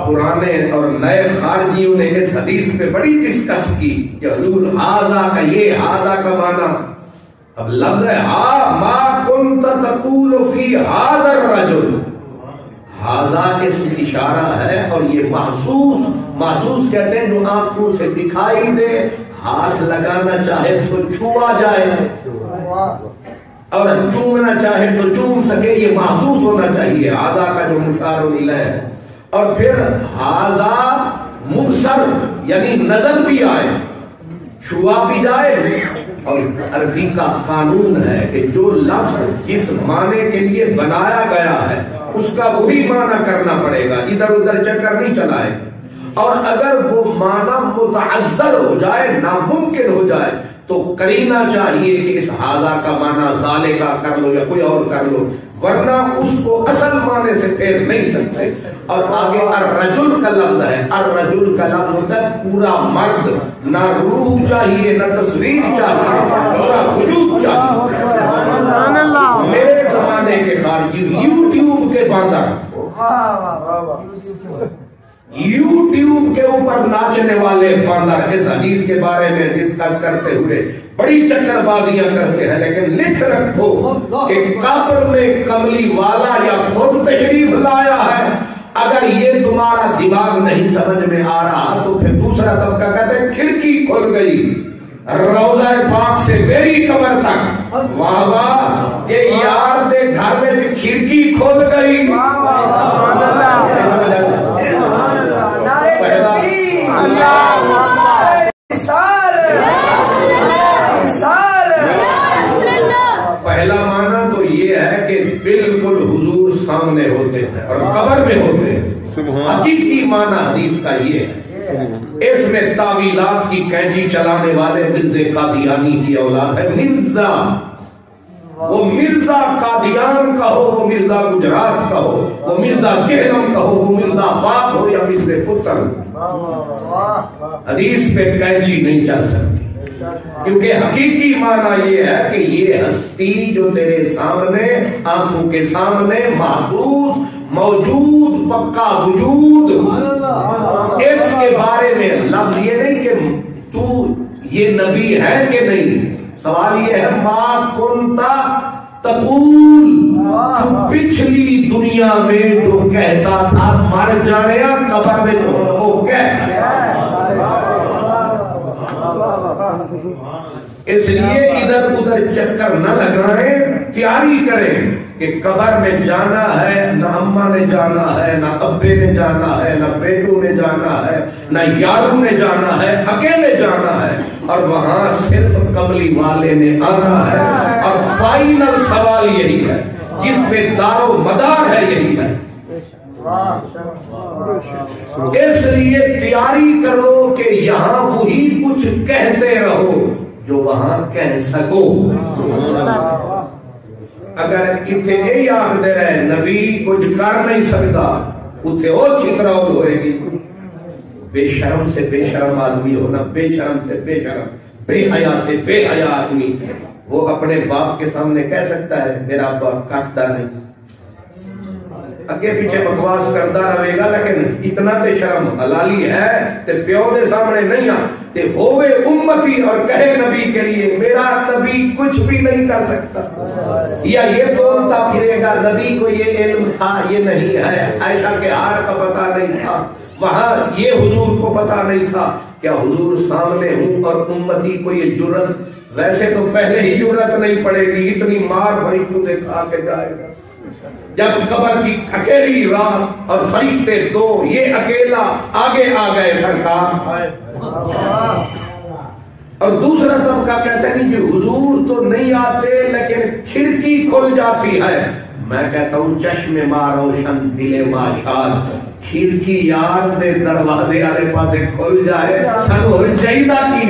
پرانے اور نئے خارجیوں نے اس حدیث پہ بڑی ڈسکس کی کہ حضور ہاذا کا یہ ہاذا کا معنی، اب لفظ ہے ہا ما کنت تقول فی ہذا الرجل، ہاذا اسم اشارہ ہے اور یہ محسوس کہتے ہیں جو آنکھوں سے دکھائی دے، ہاتھ لگانا چاہے تو چھوا جائے اور چومنا چاہے تو چوم سکے، یہ محسوس ہونا چاہیے ہاذا کا جو مشار الیہ ہے۔ اور پھر ہاذا مبصر یعنی نظر بھی آئے، چھوا بھی جائے، اور عربی کا قانون ہے کہ جو لفظ جس معنی کے لیے بنایا گیا ہے اس کا وہی معنی کرنا پڑے گا، ادھر ادھر چکر نہیں چلائے۔ اور اگر وہ معنی متعذر ہو جائے، ناممکن ہو جائے، تو قرینہ چاہیے کہ اس ہاذا کا معنی ذالے کا کر لو یا کوئی اور کر لو، ورنہ اس کو اصل معنی سے پھیر نہیں سکتے۔ اور آگے الرجل کا لفظ ہے، الرجل کا لفظ ہوتا ہے پورا مرد، نہ روح چاہیے نہ تصویر چاہیے، پورا وجود چاہیے۔ میرے زمانے کے خارجی یوٹیوب کے باندر، یوٹیوب کے اوپر ناچنے والے باندر اس حدیث کے بارے میں ڈسکس کرتے ہوئے بڑی چکر بازیاں کرتے ہیں، لیکن لکھ رکھو کہ قبر میں کملی والا یا خود تشریف لایا ہے۔ اگر یہ تمہارا دماغ نہیں سمجھ میں آ رہا تو پھر دوسرا طبقہ کہتے ہیں کھڑکی کھل گئی روضہ پاک سے میری قبر تک، واہ واہ کہ یار دے گھر میں کھڑکی کھل گئی۔ پہلا معنی تو یہ ہے کہ بالکل حضور سامنے ہوتے ہیں اور قبر میں ہوتے ہیں، حقیقی معنی حدیث کا یہ ہے۔ اس میں تعویلات کی کینچی چلانے والے مرزا قادیانی کی اولاد ہے، مرزا، وہ مرزا قادیان کا ہو، وہ مرزا گجرات کا ہو، وہ مرزا گہرم کا ہو، وہ مرزا باپ ہو یا مرزا پتر، حدیث پہ کینچی نہیں چل سکتی، کیونکہ حقیقی معنی یہ ہے کہ یہ ہستی جو تیرے سامنے آنکھوں کے سامنے محسوس موجود پکا وجود، اس کے بارے میں لفظ یہ نہیں کہ تو یہ نبی ہے کہ نہیں، سوال یہ ہے ما کنتا تقول، پچھلی دنیا میں جو کہتا تھا مر جانے قبر میں جو وہ کہہ، اس لیے ادھر ادھر چکر نہ لگائیں، تیاری کریں کہ قبر میں جانا ہے، نہ اماں نے جانا ہے، نہ ابے نے جانا ہے، نہ بیٹوں نے جانا ہے، نہ یاروں نے جانا ہے، اکیلے جانا ہے، اور وہاں صرف کملی والے نے آنا ہے، اور فائنل سوال یہی ہے، جس پہ دار و مدار ہے یہی ہے۔ اس لیے تیاری کرو کہ یہاں وہی کچھ کہتے رہو جو وہاں کہہ سکو۔ اگر اتنے یہی آخر رہے نبی کچھ کر نہیں سکتا، اتنے اور چتراول ہوئے گی۔ بے شرم سے بے شرم آدمی ہونا، بے شرم سے بے شرم، بے حیا سے بے حیا آدمی، وہ اپنے باپ کے سامنے کہہ سکتا ہے میرا باپ کاٹتا نہیں، اگے پیچھے بکواس کرتا رہے گا، لیکن اتنا تے شرم حلالی ہے تے پیو دے سامنے نہیں آ تے ہوئے امتی اور کہے نبی کے لیے میرا نبی کچھ بھی نہیں کر سکتا، یا یہ تولتا پھرے گا نبی کو یہ علم تھا یہ نہیں ہے، عائشہ کے ہار کا پتہ نہیں تھا، وہاں یہ حضور کو پتہ نہیں تھا، کیا حضور سامنے ہوں اور امتی کو یہ جرت، ویسے تو پہلے ہی جرت نہیں پڑے گی، اتنی مار فرشتوں سے کھا کے جائے گا۔ جب قبر کی اکیلی رات اور فرشتے دو، یہ اکیلا آگے آ گئے سرکار، اور دوسرا طبقہ کہتے ہیں کہ حضور تو نہیں آتے لیکن کھڑکی کھل جاتی ہے، میں کہتا ہوں چشم ما روشن دل ما شاد کھڑکی یار دے دروازے والے پاسے کھل جائے سن ہو چاہیے کی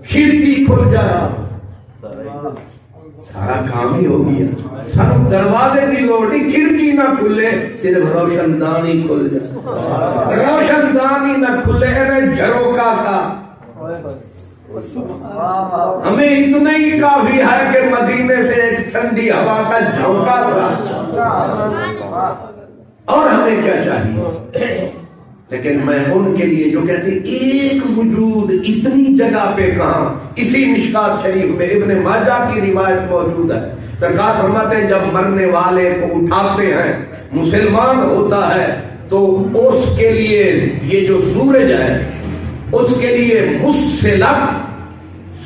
کھڑکی کھل جائے سارا کام ہی ہو گیا. سانو دروازے دی لوڑ نہیں، کھڑکی نہ کھلے صرف روشن دانی کھل جائے. روشن دانی نہ کھلے میں جھروکا تھا. ہمیں اتنا ہی کافی ہے کہ مدینے سے ایک ٹھنڈی ہوا کا جھونکا تھا، اور ہمیں کیا چاہیے. لیکن میں ان کے لیے جو کہتے ہیں ایک وجود اتنی جگہ پہ کہاں، اسی مشکات شریف میں ابن ماجہ کی روایت موجود ہے. سرکار فرماتے ہیں جب مرنے والے کو اٹھاتے ہیں مسلمان ہوتا ہے تو اس کے لیے یہ جو سورج ہے اس کے لیے مسلط،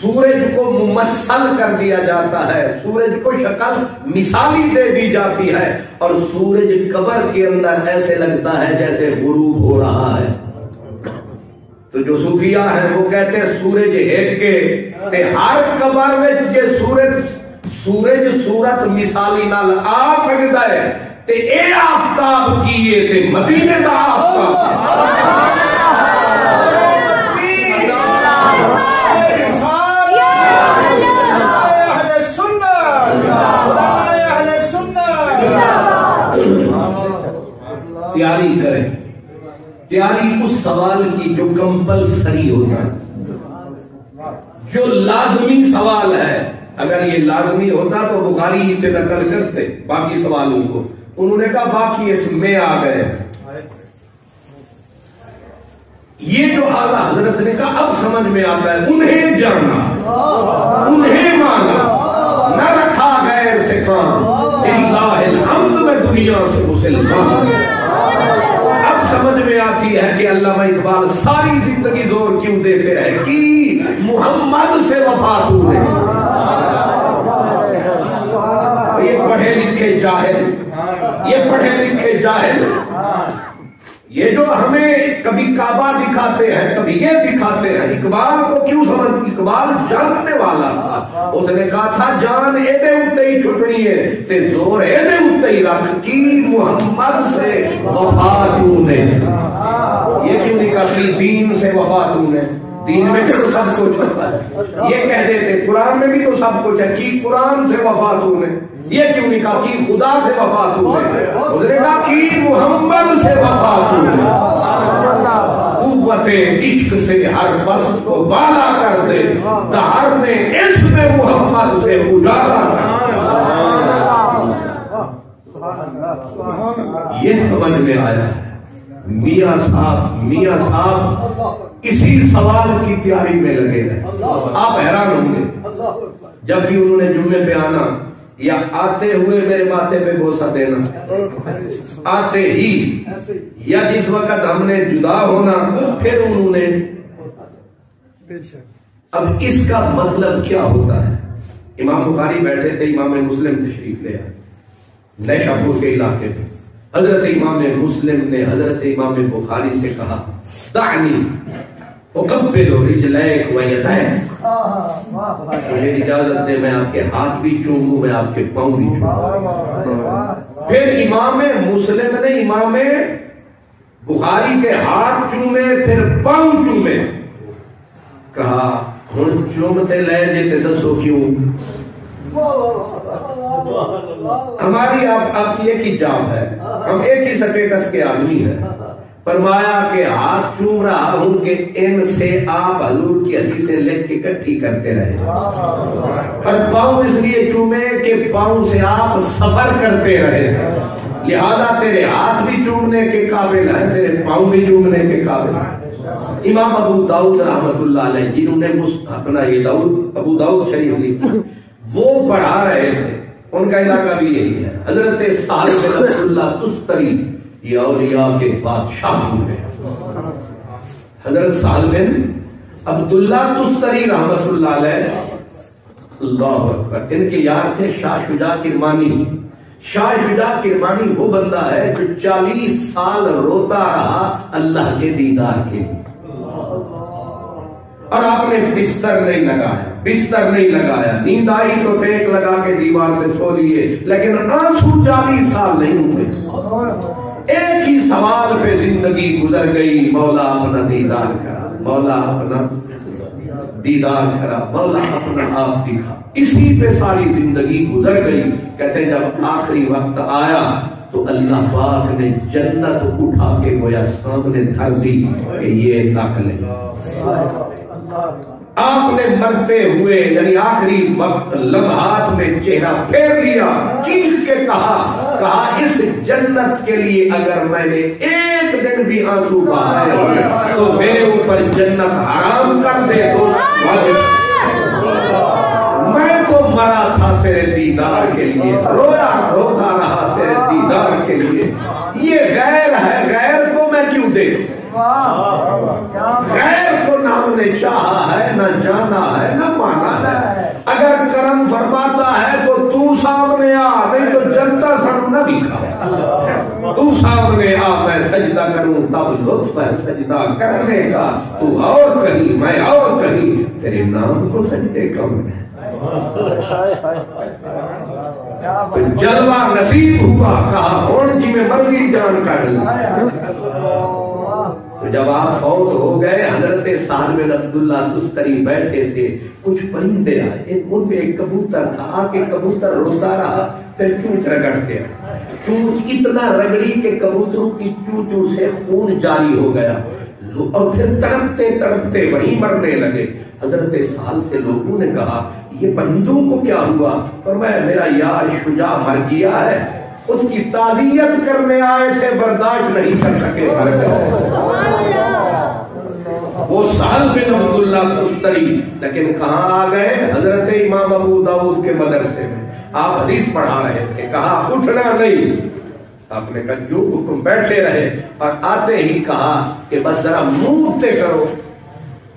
سورج کو ممثل کر دیا جاتا ہے، سورج کو شکل مثالی دے دی جاتی ہے، اور سورج قبر کے اندر ایسے لگتا ہے جیسے غروب ہو رہا ہے. تو جو صوفیاء ہیں وہ کہتے ہیں سورج ہٹ کے تے ہر قبر میں یہ سورج صورت مثالی نال آ سکتا ہے تے اے آفتاب کیے تے مدینے دا آفتاب. تیاری کریں، تیاری اس سوال کی جو کمپلسری ہوتا ہے، جو لازمی سوال ہے. اگر یہ لازمی ہوتا تو بخاری ہی سے نقل کرتے باقی سوالوں کو. انہوں نے کہا باقی اس میں آ گئے. یہ جو اعلیٰ حضرت نے کہا اب سمجھ میں آتا ہے. انہیں جانا، انہیں مانا، نہ رکھا غیر سے کام. للہ الحمد میں دنیا سے مسلمان. اب سمجھ میں آتی ہے کہ علامہ اقبال ساری زندگی زور کیوں دیتے ہیں کہ محمد سے وفات ہوئے. یہ پڑھے لکھے جاہل، یہ پڑھے لکھے جاہل، یہ جو ہمیں کبھی کعبہ دکھاتے ہیں کبھی یہ دکھاتے ہیں. اقبال کو کیوں سمجھ، اقبال جاننے والا تھا. اس نے کہا تھا جان ایدے اتے ہی چھٹنی ہے تے زور ایدے اتے ہی رکھ کی محمد سے وفاتوں نے. یہ کیوں نہیں کہا دین سے وفاتوں نے؟ دین میں بھی تو سب کچھ ہوتا ہے. یہ کہہ دیتے قرآن میں بھی تو سب کچھ ہے کہ قرآن سے وفاتوں نے. یہ کیوں نہیں کہا کہ خدا سے وفاتوں نے؟ اس نے کہا کہ محمد سے وفاتوں نے. قوت عشق سے ہر بس کو بالا کر دے، دہر نے اس میں محمد سے اجالا کر. یہ سمجھ میں آیا ہے. میاں صاحب اسی سوال کی تیاری میں لگے رہے. آپ حیران ہوں گے جب بھی انہوں نے جمعے پہ آنا یا آتے ہوئے میرے ماتھے پہ بوسہ دینا، آتے ہی یا جس وقت ہم نے جدا ہونا پھر انہوں نے. اب اس کا مطلب کیا ہوتا ہے؟ امام بخاری بیٹھے تھے، امام مسلم تشریف لے آئے نیشاپور کے علاقے میں. حضرت امام مسلم نے حضرت امام بخاری سے کہا دعنی اقبل رجلیک و یدیک، مجھے اجازت دے میں آپ کے ہاتھ بھی چوموں، میں آپ کے پاؤں بھی چوموں. پھر امام مسلم نے امام بخاری کے ہاتھ چومے پھر پاؤں چومے. کہا ہن چومتے لے جے تے دسو کیوں؟ ہماری آپ کی ایک ہی جاب ہے، ہم ایک ہی سٹیٹس کے آدمی ہیں. فرمایا کہ ہاتھ چوم رہا ہوں کہ ان سے آپ حضور کی حدیثیں لکھ کے اکٹھی کرتے رہے، اور پاؤں اس لیے چومے کہ پاؤں سے آپ سفر کرتے رہے. لہذا تیرے ہاتھ بھی چومنے کے قابل ہیں، تیرے پاؤں بھی چومنے کے قابل ہیں. امام ابو داؤد رحمت اللہ علیہ جنہوں نے اپنا یہ ابو داؤد شریف لکھا وہ پڑھا رہے تھے، ان کا علاقہ بھی یہی ہے. حضرت سہل بن عبداللہ تستری یہ اولیاء کے بادشاہ ہوئے. حضرت سہل بن عبداللہ تستری رحمت اللہ علیہ، اللہ اکبر، ان کے یار تھے شاہ شجاع کرمانی. شاہ شجاع کرمانی وہ بندہ ہے جو 40 سال روتا رہا اللہ کے دیدار کے لیے، اور آپ نے بستر نہیں لگایا، نیند آئی تو ٹیک لگا کے دیوار سے سو لیے، لیکن آنسو 40 سال نہیں ہوئے۔ ایک ہی سوال پہ زندگی گزر گئی، مولا اپنا دیدار کرا، مولا اپنا دیدار کرا، مولا اپنا آپ دکھا، اسی پہ ساری زندگی گزر گئی۔ کہتے ہیں جب آخری وقت آیا تو اللہ پاک نے جنت اٹھا کے گویا سامنے دھر دی کہ یہ تک لے۔ آپ نے مرتے ہوئے یعنی آخری وقت لمحات میں چہرہ پھیر لیا، چیخ کے کہا اس جنت کے لیے اگر میں نے ایک دن بھی آنسو بہائے تو میرے اوپر جنت حرام کر دے تو میں تو مرا تھا تیرے دیدار کے لیے، روتا رہا تیرے دیدار کے لیے، یہ غیر ہے، غیر کو میں کیوں دے دوں؟ غیر کو نہ ہم نے چاہا ہے، نہ جانا ہے، نہ مانا ہے۔ اگر کرم فرماتا ہے تو سامنے آ، نہیں تو جنتا سنو نہ دکھا، تو سامنے آ، میں سجدہ کروں تب لطف ہے سجدہ کرنے کا، تو اور کہیں میں اور کہیں، تیرے نام کو سجدے کم ہے۔ تو جلوہ نصیب ہوا، کہا ہون جی میں مرضی جان کر لی۔ تو جب آپ فوت ہو گئے، حضرت سعد بن عبداللہ تستری بیٹھے تھے، کچھ پرندے آئے، ان میں ایک کبوتر تھا، آ کے کبوتر روتا رہا، پھر چونچ رگڑتے رہا، چونچ اتنا رگڑی کہ کبوتروں کی چونچوں سے خون جاری ہو گیا، اور پھر تڑپتے تڑپتے وہیں مرنے لگے۔ حضرت سال سے لوگوں نے کہا یہ پرندوں کو کیا ہوا؟ فرمایا میرا یار شجاع مر گیا ہے، اس کی تعزیت کرنے آئے تھے، برداشت نہیں کر سکے، مر گئے۔ وہ سال بن عبداللہ تستری، لیکن کہاں آ گئے؟ حضرت امام ابو داؤد کے مدرسے میں آپ حدیث پڑھا رہے تھے، کہا اٹھنا نہیں، آپ نے کہا جو حکم، بیٹھے رہے، اور آتے ہی کہا کہ بس ذرا منہ تے کرو۔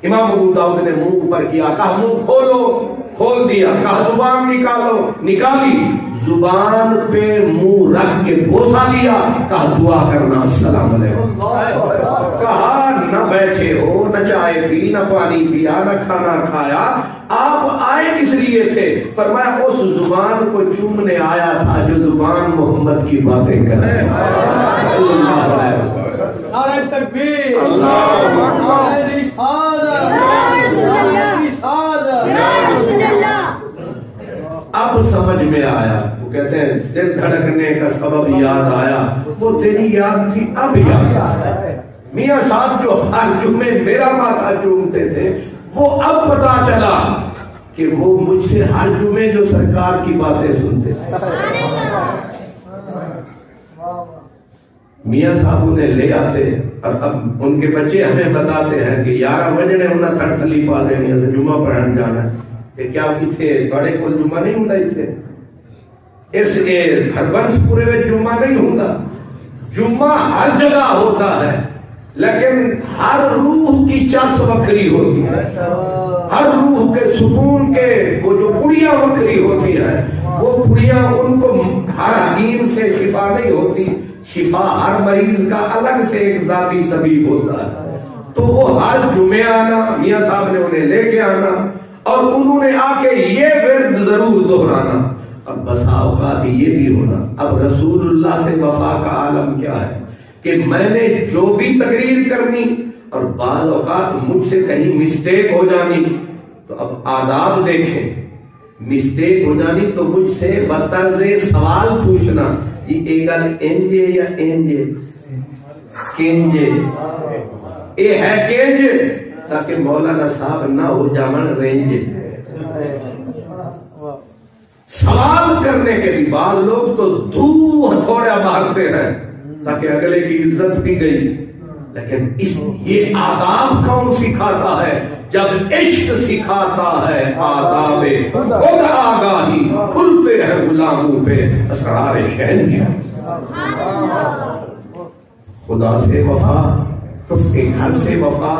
امام ابو داؤد نے منہ اوپر کیا، کہا منہ کھولو، کھول دیا، کہا زبان نکالو، نکالی، زبان پہ منہ رکھ کے بوسا دیا، کہا دعا کرنا السلام علیکم۔ کہا نہ بیٹھے ہو، نہ چائے پی، نہ پانی پیا، نہ کھانا کھایا، آپ آئے کس لیے تھے؟ فرمایا اس زبان کو چومنے آیا تھا جو زبان محمد کی باتیں کرے۔ اللہ علیہ وسلم۔ نعرہ تکبیر، نعرہ رسالت، اب سمجھ میں آیا، وہ کہتے ہیں دل دھڑکنے کا سبب یاد آیا، وہ تیری یاد تھی اب یاد آیا۔ میاں صاحب جو ہر جمعے میرا ماتھا چومتے تھے، وہ اب پتا چلا کہ وہ مجھ سے ہر جمعے جو سرکار کی باتیں سنتے تھے۔ میاں صاحب انہیں لے آتے، اور اب ان کے بچے ہمیں بتاتے ہیں کہ 11 بجے نے انہیں تھڑ تھلی پا دینی ہے، جمعہ پڑھن جانا ہے، کہ کیا کتنے تھوڑے کو جمعہ نہیں ہوں اتنے، اس ہربنس پورے میں جمعہ نہیں ہوتا، جمعہ ہر جگہ ہوتا ہے، لیکن ہر روح کی چس وکری ہوتی ہے، ہر روح کے سکون کے وہ جو پڑیاں وکری ہوتی ہیں، وہ پڑیاں ان کو ہر حکیم سے شفا نہیں ہوتی، شفا ہر مریض کا الگ سے ایک ذاتی طبیب ہوتا ہے۔ تو وہ ہر جمعے آنا، میاں صاحب نے انہیں لے کے آنا، اور انہوں نے آ کے یہ ورد ضرور دہرانا۔ اب بس اوقات یہ بھی ہونا، اب رسول اللہ سے وفا کا عالم کیا ہے کہ میں نے جو بھی تقریر کرنی، اور بعض اوقات مجھ سے کہیں مسٹیک ہو جانی، تو اب آداب دیکھیں، مسٹیک ہو جانی تو مجھ سے بطرز سوال پوچھنا، یہ ایگل انجے یا انجے کینجے، اے ہے کینجے، تاکہ مولانا صاحب نہ ہو جامن رینجے۔ سوال کرنے کے بھی بعد لوگ تو دو ہتھوڑا مارتے ہیں تاکہ اگلے کی عزت بھی گئی، لیکن یہ آداب کون سکھاتا ہے؟ جب عشق سکھاتا ہے آداب خود آگاہی، کھلتے ہیں غلاموں پہ اسرار شہنشاہ۔ خدا سے وفا، اس کے گھر سے وفا،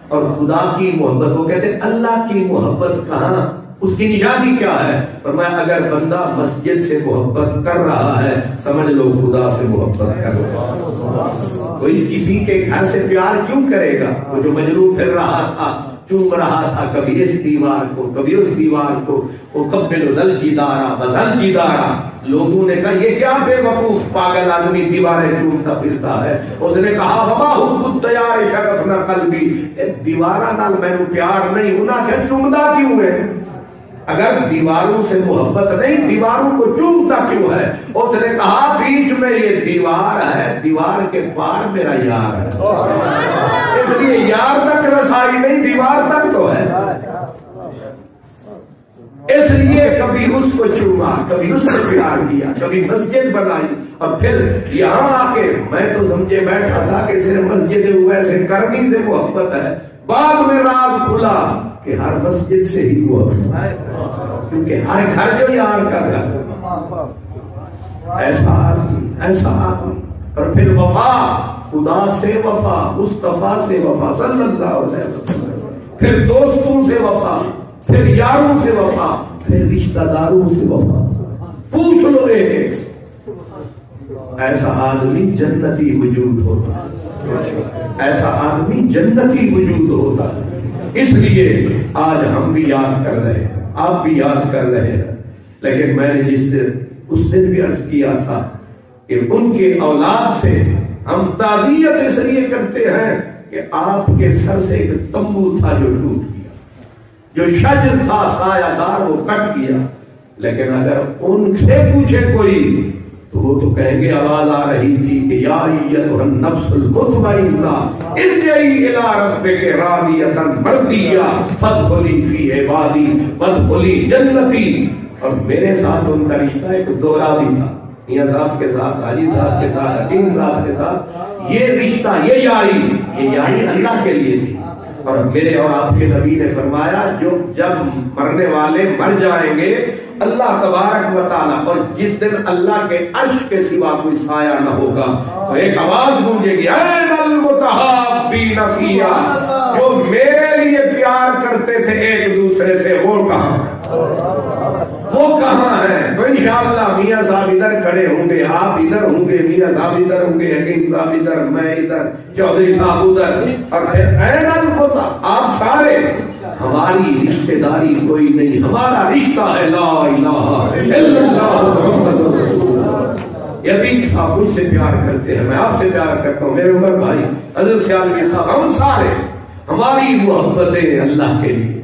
اور خدا کی محبت، وہ کہتے ہیں اللہ کی محبت کہاں، اس کی نشانی کیا ہے؟ فرمایا اگر بندہ مسجد سے محبت کر رہا ہے سمجھ لو خدا سے محبت کر رہا ہے۔ کوئی کسی کے گھر سے پیار کیوں کرے گا؟ وہ جو مجروح پھر رہا تھا، چوم رہا تھا کبھی اس دیوار کو کبھی اس دیوار کو، وہ قبل ذل جدارا بذل جدارا، لوگوں نے کہا یہ کیا بے وقوف پاگل آدمی دیواریں چومتا پھرتا ہے۔ اس نے کہا وما حب الدیار شغفنا قلبی، دیوارہ نال میں پیار نہیں ہونا کہ چومدا کیوں ہے؟ اگر دیواروں سے محبت نہیں دیواروں کو چومتا کیوں ہے؟ اس نے کہا بیچ میں یہ دیوار ہے، دیوار کے پار میرا یار ہے، اس لیے یار تک رسائی نہیں دیوار تک تو ہے، اس لیے کبھی اس کو چوما کبھی اس سے پیار کیا کبھی مسجد بنائی، اور پھر یہاں آ کے میں تو سمجھے بیٹھا تھا کہ صرف مسجد ویسے کرنی سے محبت ہے، بعد میں راز کھلا کہ ہر مسجد سے ہی محبت ہے، کیونکہ ہر گھر جو یار کا گھر، ایسا آدمی اور پھر وفا، خدا سے وفا، مصطفیٰ سے وفا صلی اللہ علیہ وسلم، پھر دوستوں سے وفا، پھر یاروں سے وفا، پھر رشتہ داروں سے وفا، پوچھ لو ایک ایک۔ ایسا آدمی جنتی وجود ہوتا ہے، ایسا آدمی جنتی وجود ہوتا ہے۔ اس لیے آج ہم بھی یاد کر رہے ہیں، آپ بھی یاد کر رہے ہیں، لیکن میں نے اس دن بھی عرض کیا تھا کہ ان کے اولاد سے ہم تعزیت اس لیے کرتے ہیں کہ آپ کے سر سے ایک تمبو تھا جو ٹوٹ گیا، جو شج تھا سایہ دار وہ کٹ گیا، لیکن اگر ان سے پوچھے کوئی تو وہ تو کہیں گے آواز آ رہی تھی کہ یا ایتھا النفس المطمئنہ ارجعی الی ربک راضیۃ مرضیہ فادخلی فی عبادی وادخلی جنتی۔ اور میرے ساتھ ان کا رشتہ ایک دوہرا بھی تھا، میاں صاحب کے ساتھ، حاجی صاحب کے ساتھ، حکیم صاحب کے ساتھ، یہ رشتہ یہ یاری اللہ کے لیے تھی۔ اور میرے اور آپ کے نبی نے فرمایا جو جب مرنے والے مر جائیں گے اللہ تبارک و تعالیٰ، اور جس دن اللہ کے عرش کے سوا کوئی سایہ نہ ہوگا تو ایک آواز گونجے گی این المتحابین فیہا، جو میرے لیے پیار کرتے تھے ایک دوسرے سے وہ کہاں ہیں؟ تو انشاءاللہ میاں صاحب ادھر کھڑے ہوں گے، آپ ادھر ہوں گے، میاں صاحب ادھر ہوں گے، حکیم صاحب ادھر، میں ادھر، چودھری صاحب ادھر، اور پھر این آپ سارے، ہماری رشتہ داری کوئی نہیں، ہمارا رشتہ ہے لا الہ الا اللہ محمد رسول اللہ۔ یتیم صاحب مجھ سے پیار کرتے ہیں، میں آپ سے پیار کرتا ہوں، میرے عمر بھائی حضرت سیالوی صاحب، ہم سارے ہماری محبتیں اللہ کے لیے،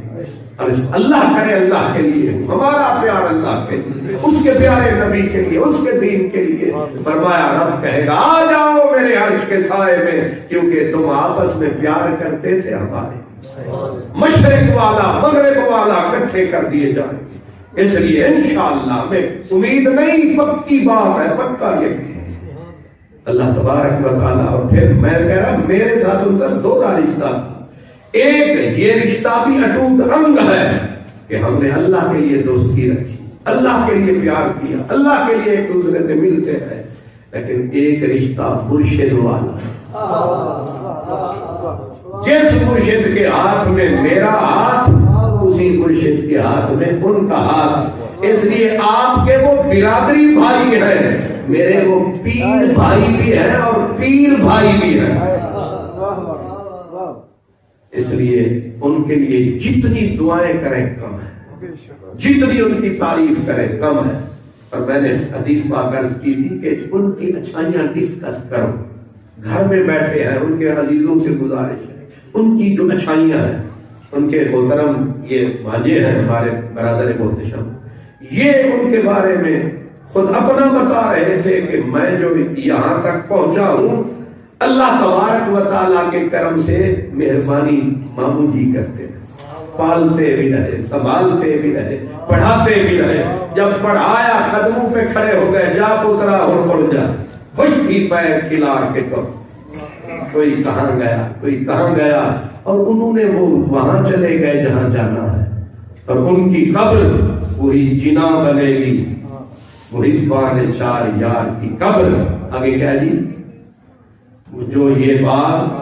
اللہ کرے اللہ کے لیے، ہمارا پیار اللہ کے لیے، اس کے پیارے نبی کے لیے، اس کے دین کے لیے۔ فرمایا رب کہے گا آ جاؤ میرے عرش کے سائے میں، کیونکہ تم آپس میں پیار کرتے تھے، ہمارے مشرق والا مغرب والا اکٹھے کر دیے جائیں۔ اس لیے انشاءاللہ میں امید نہیں، پکی بات ہے، پکا یقین اللہ تبارک و تعالیٰ۔ اور پھر میں کہہ رہا میرے ساتھ ان کا دوہرا رشتہ، ایک یہ رشتہ بھی اٹوٹ رنگ ہے کہ ہم نے اللہ کے لیے دوستی رکھی، اللہ کے لیے پیار کیا، اللہ کے لیے ایک دوسرے سے ملتے ہیں، لیکن ایک رشتہ مرشد والا، جس مرشد کے ہاتھ میں میرا ہاتھ اسی مرشد کے ہاتھ میں ان کا ہاتھ، اس لیے آپ کے وہ برادری بھائی ہیں، میرے وہ پیر بھائی بھی ہیں اور پیر بھائی بھی ہیں، اس لیے ان کے لیے جتنی دعائیں کریں کم ہے، جتنی ان کی تعریف کریں کم ہے۔ اور میں نے حدیث پاک عرض کی تھی کہ ان کی اچھائیاں ڈسکس کرو، گھر میں بیٹھے ہیں، ان کے عزیزوں سے گزارش ہے ان کی جو اچھائیاں ہیں، ان کے محترم یہ ماجے ہیں ہمارے برادر محتشم، یہ ان کے بارے میں خود اپنا بتا رہے تھے کہ میں جو یہاں تک پہنچا ہوں اللہ تبارک و تعالیٰ کے کرم سے مہربانی ماموں جی کرتے تھے، پالتے بھی رہے، سنبھالتے بھی رہے، پڑھاتے بھی رہے، جب پڑھایا قدموں پہ کھڑے ہو گئے، جا پترا اور پڑ جا، خوش تھی پیر کھلا کے تو کوئی کہاں گیا کوئی کہاں گیا، اور انہوں نے وہ وہاں چلے گئے جہاں جانا ہے، اور ان کی قبر وہی جنا بنے گی، وہی پان چار یار کی قبر۔ آگے کیا جی؟ جو یہ باغ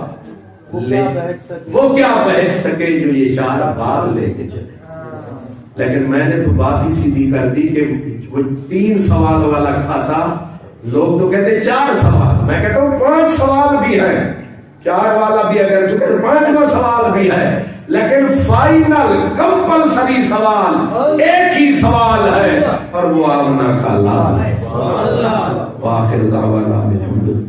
وہ کیا بہک سکے جو یہ چار باغ لے کے چلے، لیکن میں نے تو بات ہی سیدھی کر دی کہ وہ 3 سوال والا کھاتا، لوگ تو کہتے 4 سوال، میں کہتا ہوں 5 سوال بھی ہے، 4 والا بھی اگر چکے 5واں سوال بھی ہے، لیکن فائنل کمپلسری سوال ایک ہی سوال ہے، اور وہ آمنہ کا لال ہے۔ وآخر دعوانا الحمدللہ۔